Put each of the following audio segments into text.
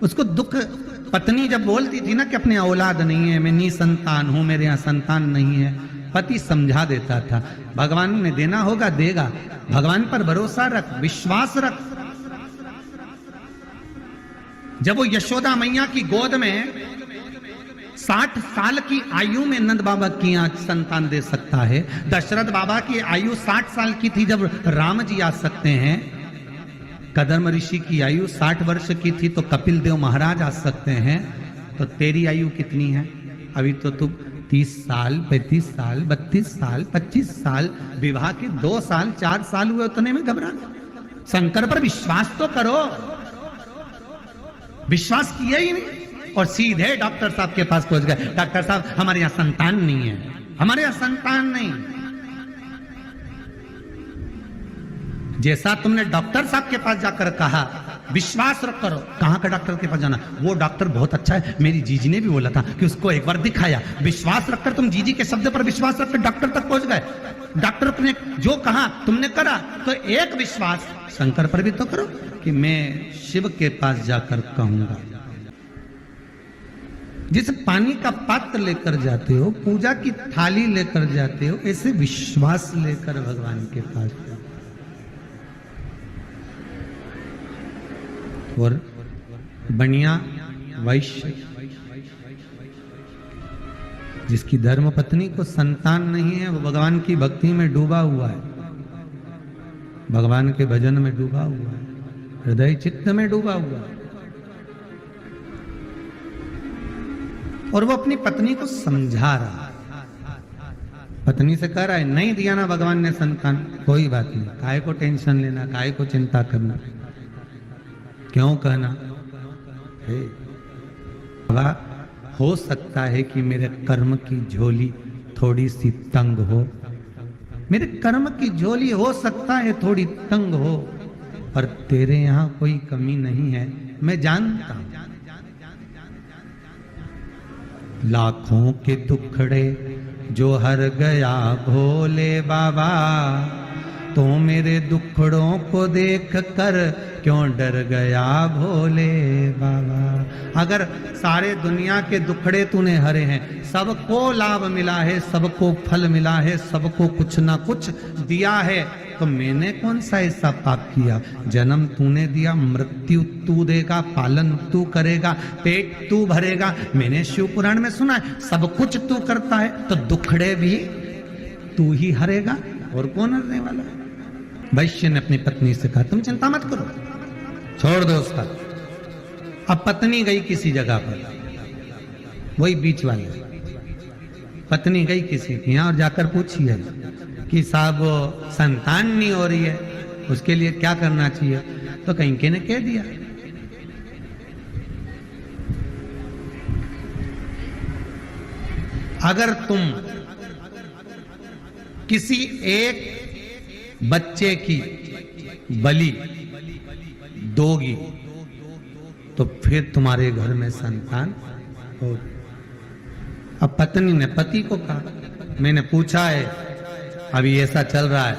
उसको दुख, पत्नी जब बोलती थी ना कि अपने औलाद नहीं है, मैं निसंतान हूं, मेरे यहां संतान नहीं है, पति समझा देता था भगवान ने देना होगा देगा, भगवान पर भरोसा रख, विश्वास रख। जब वो यशोदा मैया की गोद में 60 साल की आयु में नंद बाबा की आंख संतान दे सकता है, दशरथ बाबा की आयु 60 साल की थी जब राम जी आ सकते हैं, कदम ऋषि की आयु 60 वर्ष की थी तो कपिल देव महाराज आ सकते हैं, तो तेरी आयु कितनी है? अभी तो तुम 30 साल 35 साल 32 साल 25 साल, विवाह के 2 साल 4 साल हुए, उतने में घबरा। शंकर पर विश्वास तो करो। विश्वास किया ही नहीं और सीधे डॉक्टर साहब के पास पहुंच गए, डॉक्टर साहब हमारे यहां संतान नहीं है, हमारे यहां संतान नहीं। जैसा तुमने डॉक्टर साहब के पास जाकर कहा विश्वास रख करो, कहां का डॉक्टर के पास जाना? वो डॉक्टर बहुत अच्छा है, मेरी जीजी ने भी बोला था कि उसको एक बार दिखाया। विश्वास रखकर तुम जीजी के शब्द पर विश्वास रखकर डॉक्टर तक पहुंच गए, डॉक्टर ने जो कहा तुमने करा, तो एक विश्वास शंकर पर भी तो करो कि मैं शिव के पास जाकर कहूंगा। जिस पानी का पात्र लेकर जाते हो, पूजा की थाली लेकर जाते हो, ऐसे विश्वास लेकर भगवान के पास जाओ। और बनिया वैश्य जिसकी धर्म पत्नी को संतान नहीं है, वो भगवान की भक्ति में डूबा हुआ है, भगवान के भजन में डूबा हुआ है, हृदय चित्त में डूबा हुआ है, और वो अपनी पत्नी को समझा रहा है। पत्नी से कह रहा है नहीं दिया ना भगवान ने संतान, कोई बात नहीं, काहे को टेंशन लेना, काहे को चिंता करना, क्यों कहना? बाबा हो सकता है कि मेरे कर्म की झोली थोड़ी सी तंग हो, मेरे कर्म की झोली हो सकता है थोड़ी तंग हो, पर तेरे यहां कोई कमी नहीं है, मैं जानता हूं। लाखों के दुखड़े जो हर गया भोले बाबा, तो मेरे दुखड़ों को देख कर क्यों डर गया भोले बाबा। अगर सारे दुनिया के दुखड़े तूने हरे हैं, सबको लाभ मिला है, सबको फल मिला है, सबको कुछ ना कुछ दिया है, तो मैंने कौन सा ऐसा पाप किया? जन्म तूने दिया, मृत्यु तू देगा, पालन तू करेगा, पेट तू भरेगा। मैंने शिव पुराण में सुना है सब कुछ तू करता है, तो दुखड़े भी तू ही हरेगा, और कौन हरने वाला है? वैश्य ने अपनी पत्नी से कहा तुम चिंता मत करो, छोड़ दो उसका। अब पत्नी गई किसी जगह पर, वही बीच वाले, पत्नी गई किसी के यहां और जाकर पूछी है कि साहब संतान नहीं हो रही है, उसके लिए क्या करना चाहिए? तो कहीं के ने कह दिया अगर तुम किसी एक बच्चे की बलि दोगी तो फिर तुम्हारे घर में संतान हो। अब पत्नी ने पति को कहा मैंने पूछा है, अभी ऐसा चल रहा है,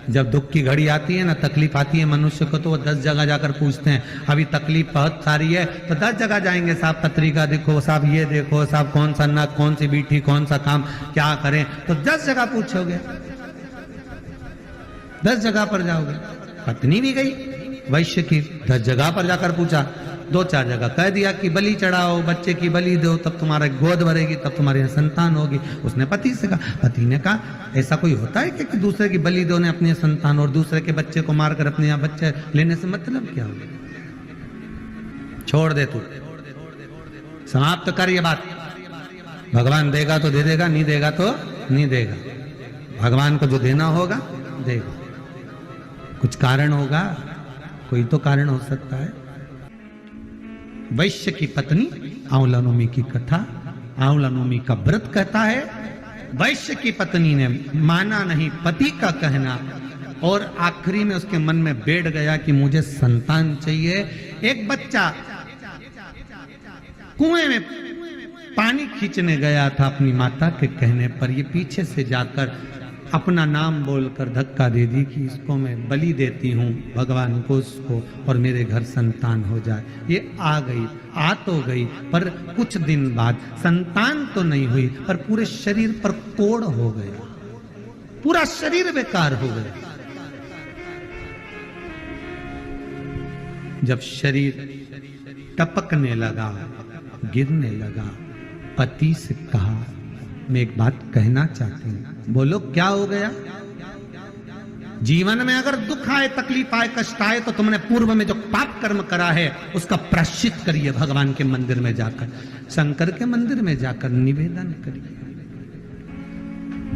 जब दुख की घड़ी आती है ना, तकलीफ आती है मनुष्य को, तो वो 10 जगह जाकर पूछते हैं। अभी तकलीफ बहुत सारी है तो 10 जगह जाएंगे, साहब पत्रिका देखो, साहब ये देखो, साहब कौन सा नक, कौन सी बीठी, कौन सा काम क्या करें, तो 10 जगह पूछोगे, 10 जगह पर जाओगे। पत्नी भी गई वैश्य की, 10 जगह पर जाकर पूछा, 2-4 जगह कह दिया कि बलि चढ़ाओ, बच्चे की बलि दो, तब तुम्हारा गोद भरेगी, तब तुम्हारे यहाँ संतान होगी। उसने पति से कहा, पति ने कहा ऐसा कोई होता है कि दूसरे की बलि दो ने अपने संतान, और दूसरे के बच्चे को मारकर अपने यहाँ बच्चे लेने से मतलब क्या होगा? छोड़ दे, तू समाप्त कर ये बात। भगवान देगा तो दे देगा, नहीं देगा तो नहीं देगा। भगवान को जो देना होगा देगा, कुछ कारण होगा, कोई तो कारण हो सकता है। वैश्य की पत्नी, आंवला नवमी की कथा, आंवला नवमी का व्रत कहता है, वैश्य की पत्नी ने माना नहीं पति का कहना, और आखिरी में उसके मन में बैठ गया कि मुझे संतान चाहिए। एक बच्चा कुएं में पानी खींचने गया था अपनी माता के कहने पर, ये पीछे से जाकर अपना नाम बोलकर धक्का दे दी कि इसको मैं बलि देती हूँ भगवान को, उसको, और मेरे घर संतान हो जाए। ये आ गई, आ तो गई, पर कुछ दिन बाद संतान तो नहीं हुई, पर पूरे शरीर पर कोढ़ हो गया, पूरा शरीर बेकार हो गया। जब शरीर टपकने लगा, गिरने लगा, पति से कहा, मैं एक बात कहना चाहती हूं। बोलो क्या हो गया? जीवन में अगर दुख आए, तकलीफ आए, कष्ट आए, तो तुमने पूर्व में जो पाप कर्म करा है उसका प्रायश्चित करिए। भगवान के मंदिर में जाकर, शंकर के मंदिर में जाकर निवेदन करिए।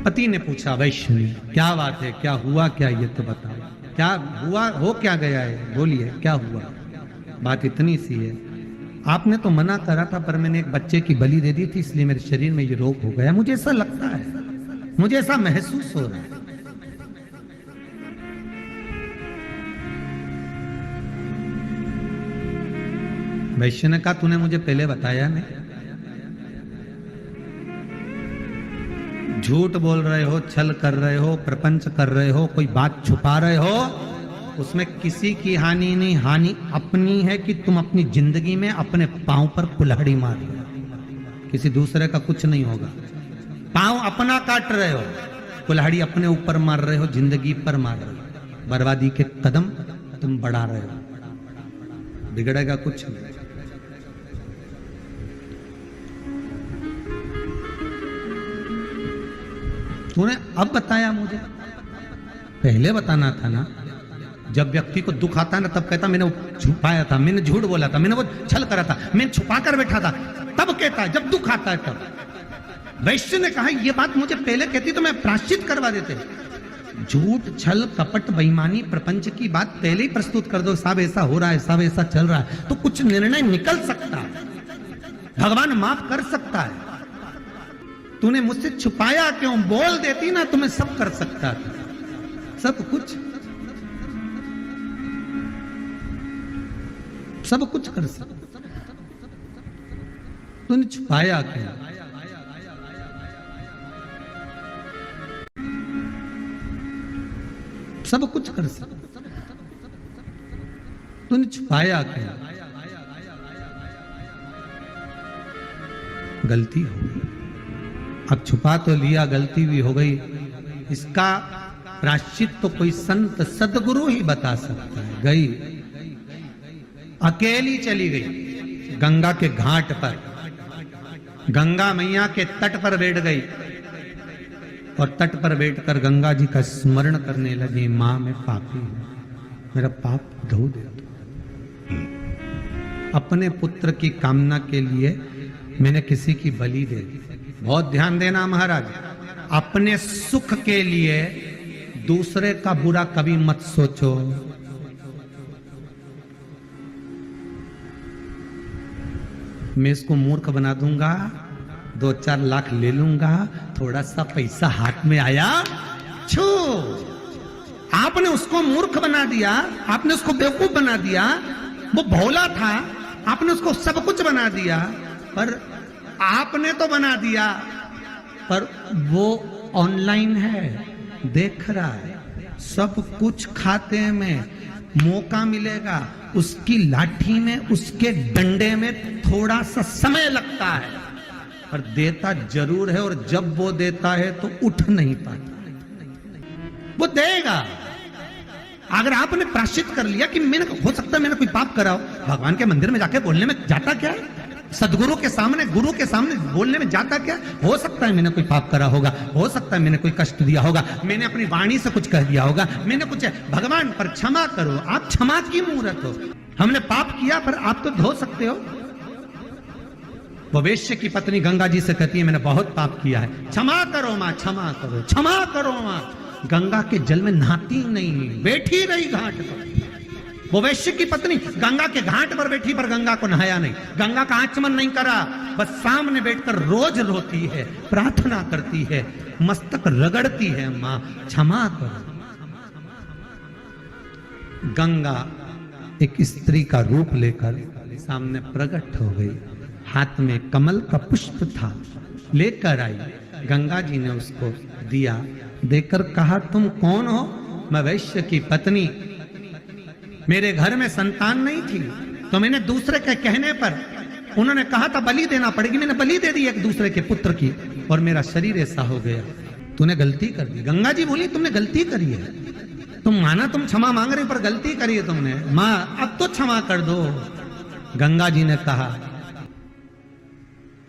पति ने पूछा, वैष्णवी क्या बात है, क्या हुआ, क्या ये तो बताओ, क्या हुआ, हो क्या गया है, बोलिए क्या हुआ। बात इतनी सी है, आपने तो मना करा था, पर मैंने एक बच्चे की बलि दे दी थी, इसलिए मेरे शरीर में ये रोग हो गया। मुझे ऐसा लगता है, मुझे ऐसा महसूस हो रहा है। वैश्य ने कहा, तूने मुझे पहले बताया नहीं, झूठ बोल रहे हो, छल कर रहे हो, प्रपंच कर रहे हो, कोई बात छुपा रहे हो। उसमें किसी की हानि नहीं, हानि अपनी है कि तुम अपनी जिंदगी में अपने पांव पर कुल्हाड़ी मार रहे हो, किसी दूसरे का कुछ नहीं होगा। पांव अपना काट रहे हो, कुल्हाड़ी अपने ऊपर मार रहे हो, जिंदगी पर मार रहे हो, बर्बादी के कदम तुम बढ़ा रहे हो, बिगड़ेगा कुछ नहीं। तूने अब बताया मुझे, पहले बताना था ना। जब व्यक्ति को दुख आता है ना, तब कहता मैंने छुपाया था, मैंने झूठ बोला था, मैंने वो छल करा था, मैंने छुपा कर बैठा था, तब कहता है जब दुख आता है तब। वैश्य ने कहा, ये बात मुझे पहले कहती तो मैं प्रायश्चित करवा देते। झूठ, छल, कपट, बेईमानी, प्रपंच की बात पहले ही प्रस्तुत कर दो, सब ऐसा हो रहा है, सब ऐसा चल रहा है, तो कुछ निर्णय निकल सकता है, भगवान माफ कर सकता है। तूने मुझसे छुपाया क्यों? बोल देती ना, तुम्हें सब कर सकता था, सब कुछ, सब कुछ कर सकता। तूने छुपाया क्यों? सब कुछ कर सकता, तूने छुपाया क्यों? गलती हो गई, अब छुपा तो लिया, गलती भी हो गई। इसका प्रायश्चित तो कोई संत सदगुरु ही बता सकता है। गई, अकेली चली गई गंगा के घाट पर, गंगा मैया के तट पर बैठ गई और तट पर बैठकर गंगा जी का स्मरण करने लगी। मां, मैं पापी हूं, मेरा पाप धो दे। अपने पुत्र की कामना के लिए मैंने किसी की बलि दे दी। बहुत ध्यान देना महाराज, अपने सुख के लिए दूसरे का बुरा कभी मत सोचो। मैं इसको मूर्ख बना दूंगा, 2-4 लाख ले लूंगा, थोड़ा सा पैसा हाथ में आया, छू, आपने उसको मूर्ख बना दिया, आपने उसको बेवकूफ बना दिया। वो भोला था, आपने उसको सब कुछ बना दिया, पर आपने तो बना दिया, पर वो ऑनलाइन है, देख रहा है, सब कुछ खाते में मौका मिलेगा, उसकी लाठी में, उसके डंडे में थोड़ा सा समय लगता है, पर देता जरूर है। और जब वो देता है तो उठ नहीं पाता, वो देगा। अगर आपने प्रायश्चित कर लिया कि मैंने, हो सकता है मैंने कोई पाप करा हो, भगवान के मंदिर में जाके बोलने में जाता क्या है? सदगुरु के सामने, गुरु के सामने बोलने में जाता क्या? हो सकता है मैंने कोई पाप करा होगा, हो सकता है मैंने कोई कष्ट दिया होगा, मैंने अपनी वाणी से कुछ कह दिया होगा, मैंने कुछ, भगवान पर क्षमा करो। आप क्षमा की मूर्त हो, हमने पाप किया, पर आप तो धो सकते हो। वो वेश्य की पत्नी गंगा जी से कहती है, मैंने बहुत पाप किया है, क्षमा करो मां, क्षमा करो, क्षमा करो मां। गंगा के जल में नहाती नहीं, बैठी रही घाट पर। वो वैश्य की पत्नी गंगा के घाट पर बैठी, पर गंगा को नहाया नहीं, गंगा का आचमन नहीं करा, बस सामने बैठकर रोज रोती है, प्रार्थना करती है, मस्तक रगड़ती है, मां क्षमा करो। गंगा एक स्त्री का रूप लेकर सामने प्रकट हो गई, हाथ में कमल का पुष्प था, लेकर आई। गंगा जी ने उसको दिया, देखकर कहा, तुम कौन हो? मैं वैश्य की पत्नी, मेरे घर में संतान नहीं थी, तो मैंने दूसरे के कहने पर, उन्होंने कहा था बलि देना पड़ेगी, मैंने बलि दे दी एक दूसरे के पुत्र की, और मेरा शरीर ऐसा हो गया। तूने गलती कर दी। गंगा जी बोली, तुमने गलती करी है, तुम माना तुम क्षमा मांग रहे पर गलती करी है तुमने, मां अब तो क्षमा कर दो। गंगा जी ने कहा,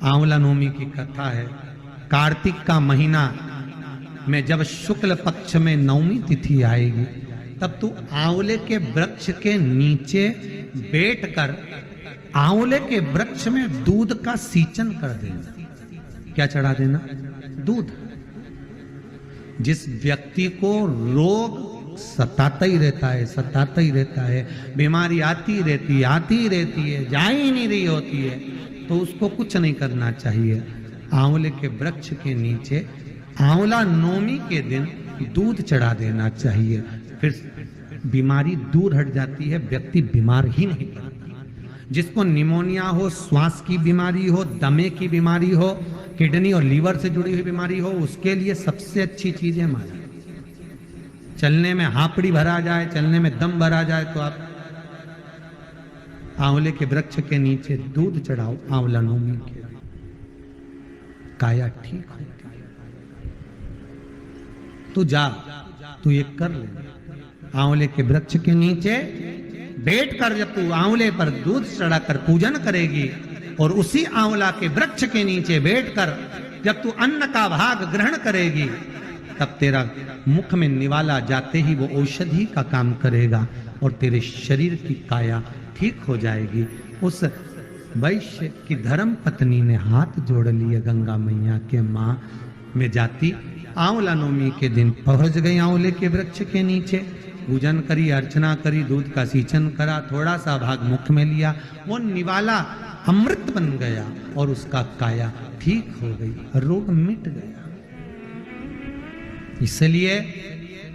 आंवला नवमी की कथा है, कार्तिक का महीना में जब शुक्ल पक्ष में नवमी तिथि आएगी, तब तू आंवले के वृक्ष के नीचे बैठकर आंवले के वृक्ष में दूध का सींचन कर देना। क्या चढ़ा देना? दूध। जिस व्यक्ति को रोग सताता ही रहता है, सताता ही रहता है, बीमारी आती रहती है, जा ही नहीं रही होती है, तो उसको कुछ नहीं करना चाहिए। आंवले के वृक्ष के नीचे आंवला नवमी के दिन दूध चढ़ा देना चाहिए, फिर बीमारी दूर हट जाती है, व्यक्ति बीमार ही नहीं पड़ता। जिसको निमोनिया हो, श्वास की बीमारी हो, दमे की बीमारी हो, किडनी और लीवर से जुड़ी हुई बीमारी हो, उसके लिए सबसे अच्छी चीज है माला। चलने में हापड़ी भरा जाए, चलने में दम भरा जाए, तो आप आंवले के वृक्ष के नीचे दूध चढ़ाओ आंवला नवमी के, काया ठीक होती है। तू जा, तू ये कर ले। आंवले के वृक्ष के नीचे बैठ कर जब तू आंवले पर दूध चढ़ाकर पूजन करेगी, और उसी आंवला के वृक्ष के नीचे बैठकर जब तू अन्न का भाग ग्रहण करेगी, तब तेरा मुख में निवाला जाते ही वो औषधि का काम करेगा और तेरे शरीर की काया ठीक हो जाएगी। उस वैश्य की धर्म पत्नी ने हाथ जोड़ लिए गंगा मैया के मां में जाती, आंवला नवमी के दिन पहुंच गई आंवले के वृक्ष के नीचे, पूजन करी, अर्चना करी, दूध का सींचन करा, थोड़ा सा भाग मुख में लिया, वो निवाला अमृत बन गया और उसका काया ठीक हो गई, रोग मिट गया। इसलिए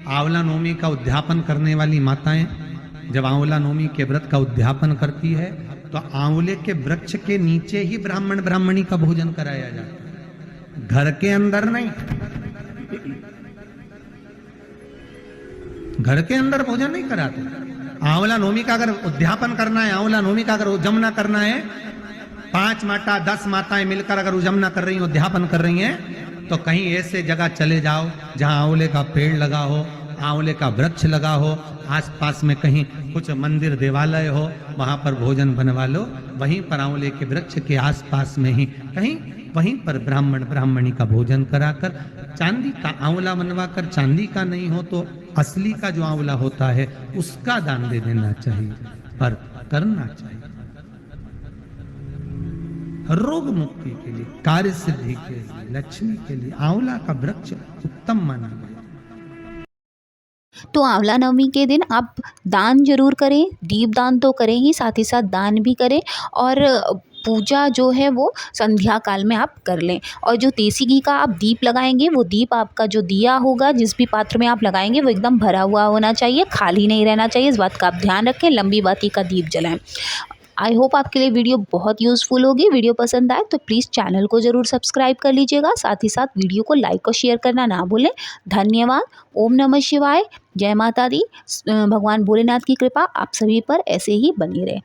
आंवला नवमी का उद्यापन करने वाली माताएं जब आंवला नवमी के व्रत का उद्यापन करती है, तो आंवले के वृक्ष के नीचे ही ब्राह्मण ब्राह्मणी का भोजन कराया जाता है, घर के अंदर नहीं। घर के अंदर भोजन नहीं कराते। आंवला नवमी का अगर उद्यापन करना है, आंवला नवमी का अगर उजमना करना है, 5 माता 10 माताएं मिलकर अगर उजमना कर रही हैं, उद्यापन कर रही हैं, तो कहीं ऐसे जगह चले जाओ जहां आंवले का पेड़ लगा हो, आंवले का वृक्ष लगा हो, आसपास में कहीं कुछ मंदिर देवालय हो, वहां पर भोजन बनवा लो। वहीं पर आंवले के वृक्ष के आसपास में ही कहीं वहीं पर ब्राह्मण ब्राह्मणी का भोजन कराकर, चांदी का आंवला बनवाकर, चांदी का नहीं हो तो असली का जो आंवला होता है उसका दान दे देना चाहिए, पर करना चाहिए रोग मुक्ति के लिए, कार्य सिद्धि के लिए, लक्ष्मी के लिए आंवला का वृक्ष उत्तम माना गया। तो आंवला नवमी के दिन आप दान जरूर करें, दीप दान तो करें ही, साथ ही साथ दान भी करें, और पूजा जो है वो संध्या काल में आप कर लें। और जो देसी घी का आप दीप लगाएंगे, वो दीप आपका जो दिया होगा, जिस भी पात्र में आप लगाएंगे, वो एकदम भरा हुआ होना चाहिए, खाली नहीं रहना चाहिए। इस बात का आप ध्यान रखें, लंबी बाती का दीप जलाएं। आई होप आपके लिए वीडियो बहुत यूज़फुल होगी। वीडियो पसंद आए तो प्लीज़ चैनल को ज़रूर सब्सक्राइब कर लीजिएगा, साथ ही साथ वीडियो को लाइक और शेयर करना ना भूलें। धन्यवाद। ओम नमः शिवाय। जय माता दी। भगवान भोलेनाथ की कृपा आप सभी पर ऐसे ही बनी रहे।